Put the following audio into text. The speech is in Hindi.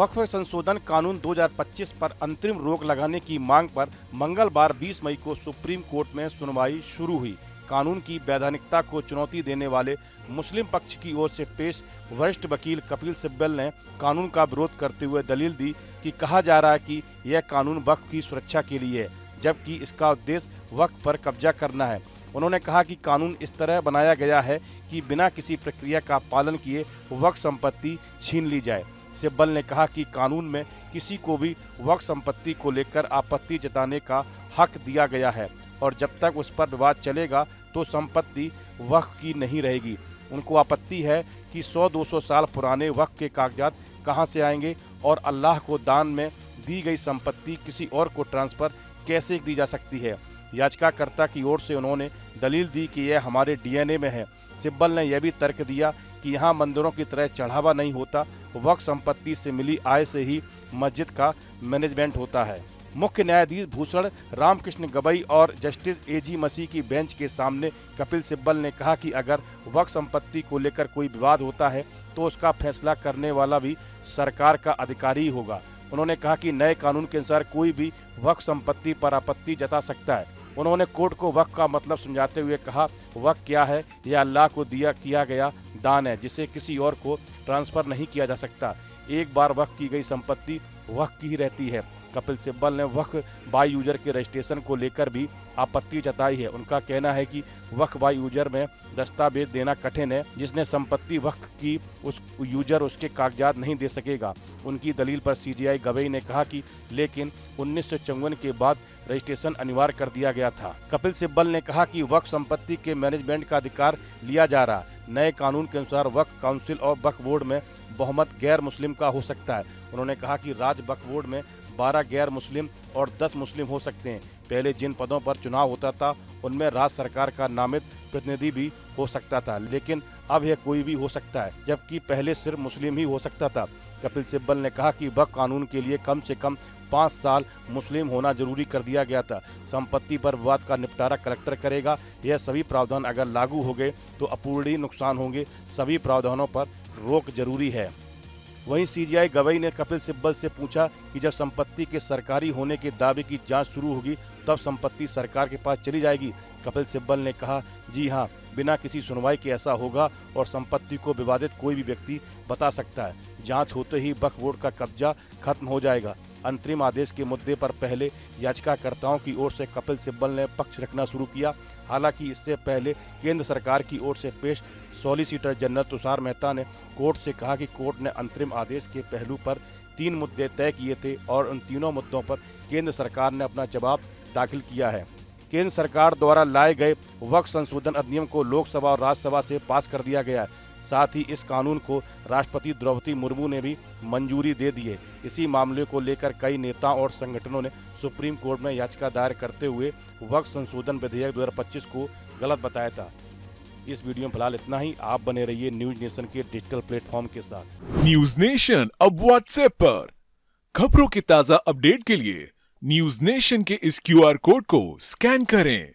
वक्फ संशोधन कानून 2025 पर अंतरिम रोक लगाने की मांग पर मंगलवार 20 मई को सुप्रीम कोर्ट में सुनवाई शुरू हुई। कानून की वैधानिकता को चुनौती देने वाले मुस्लिम पक्ष की ओर से पेश वरिष्ठ वकील कपिल सिब्बल ने कानून का विरोध करते हुए दलील दी कि कहा जा रहा है कि यह कानून वक्फ की सुरक्षा के लिए है, जबकि इसका उद्देश्य वक्फ पर कब्जा करना है। उन्होंने कहा कि कानून इस तरह बनाया गया है कि बिना किसी प्रक्रिया का पालन किए वक्फ संपत्ति छीन ली जाए। सिब्बल ने कहा कि कानून में किसी को भी वक्फ संपत्ति को लेकर आपत्ति जताने का हक दिया गया है और जब तक उस पर विवाद चलेगा तो संपत्ति वक्फ की नहीं रहेगी। उनको आपत्ति है कि 100-200 साल पुराने वक्फ के कागजात कहां से आएंगे और अल्लाह को दान में दी गई संपत्ति किसी और को ट्रांसफर कैसे दी जा सकती है। याचिकाकर्ता की ओर से उन्होंने दलील दी कि यह हमारे डीएनए में है। सिब्बल ने यह भी तर्क दिया कि यहाँ मंदिरों की तरह चढ़ावा नहीं होता, वक्फ संपत्ति से मिली आय से ही मस्जिद का मैनेजमेंट होता है। मुख्य न्यायाधीश भूषण रामकृष्ण गवई और जस्टिस एजी मसीह की बेंच के सामने कपिल सिब्बल ने कहा कि अगर वक्फ संपत्ति को लेकर कोई विवाद होता है तो उसका फैसला करने वाला भी सरकार का अधिकारी ही होगा। उन्होंने कहा कि नए कानून के अनुसार कोई भी वक्फ संपत्ति पर आपत्ति जता सकता है। उन्होंने कोर्ट को वक्फ का मतलब समझाते हुए कहा, वक्फ क्या है? यह अल्लाह को किया गया दान है जिसे किसी और को ट्रांसफर नहीं किया जा सकता। एक बार वक्फ की गई संपत्ति वक्फ की ही रहती है। कपिल सिब्बल ने वक्फ बाय यूजर के रजिस्ट्रेशन को लेकर भी आपत्ति जताई है। उनका कहना है कि वक्फ बाय यूजर में दस्तावेज देना कठिन है, जिसने संपत्ति वक्फ की उस यूजर उसके कागजात नहीं दे सकेगा। उनकी दलील पर सीजेआई गवई ने कहा कि लेकिन 1954 के बाद रजिस्ट्रेशन अनिवार्य कर दिया गया था। कपिल सिब्बल ने कहा कि वक्फ संपत्ति के मैनेजमेंट का अधिकार लिया जा रहा है। नए कानून के अनुसार वक्फ काउंसिल और वक्फ बोर्ड में बहुमत गैर मुस्लिम का हो सकता है। उन्होंने कहा कि राज्य वक्फ बोर्ड में 12 गैर मुस्लिम और 10 मुस्लिम हो सकते हैं। पहले जिन पदों पर चुनाव होता था उनमें राज्य सरकार का नामित प्रतिनिधि भी हो सकता था, लेकिन अब यह कोई भी हो सकता है, जबकि पहले सिर्फ मुस्लिम ही हो सकता था। कपिल सिब्बल ने कहा कि वक्फ कानून के लिए कम से कम 5 साल मुस्लिम होना जरूरी कर दिया गया था। संपत्ति पर विवाद का निपटारा कलेक्टर करेगा। यह सभी प्रावधान अगर लागू हो गए तो अपूरणीय नुकसान होंगे। सभी प्रावधानों पर रोक जरूरी है। वहीं सीजेआई गवई ने कपिल सिब्बल से पूछा कि जब संपत्ति के सरकारी होने के दावे की जांच शुरू होगी तब संपत्ति सरकार के पास चली जाएगी। कपिल सिब्बल ने कहा, जी हाँ, बिना किसी सुनवाई के ऐसा होगा और संपत्ति को विवादित कोई भी व्यक्ति बता सकता है। जांच होते ही वक्फ बोर्ड का कब्जा खत्म हो जाएगा। अंतरिम आदेश के मुद्दे पर पहले याचिकाकर्ताओं की ओर से कपिल सिब्बल ने पक्ष रखना शुरू किया। हालांकि इससे पहले केंद्र सरकार की ओर से पेश सॉलिसिटर जनरल तुषार मेहता ने कोर्ट से कहा कि कोर्ट ने अंतरिम आदेश के पहलू पर 3 मुद्दे तय किए थे और उन तीनों मुद्दों पर केंद्र सरकार ने अपना जवाब दाखिल किया है। केंद्र सरकार द्वारा लाए गए वक्फ संशोधन अधिनियम को लोकसभा और राज्यसभा से पास कर दिया गया है। साथ ही इस कानून को राष्ट्रपति द्रौपदी मुर्मू ने भी मंजूरी दे दी है। इसी मामले को लेकर कई नेताओं और संगठनों ने सुप्रीम कोर्ट में याचिका दायर करते हुए वक्फ संशोधन विधेयक 2025 को गलत बताया था। इस वीडियो में फिलहाल इतना ही। आप बने रहिए न्यूज नेशन के डिजिटल प्लेटफॉर्म के साथ। न्यूज नेशन अब व्हाट्सएप पर खबरों के ताजा अपडेट के लिए न्यूज नेशन के इस क्यूआर कोड को स्कैन करें।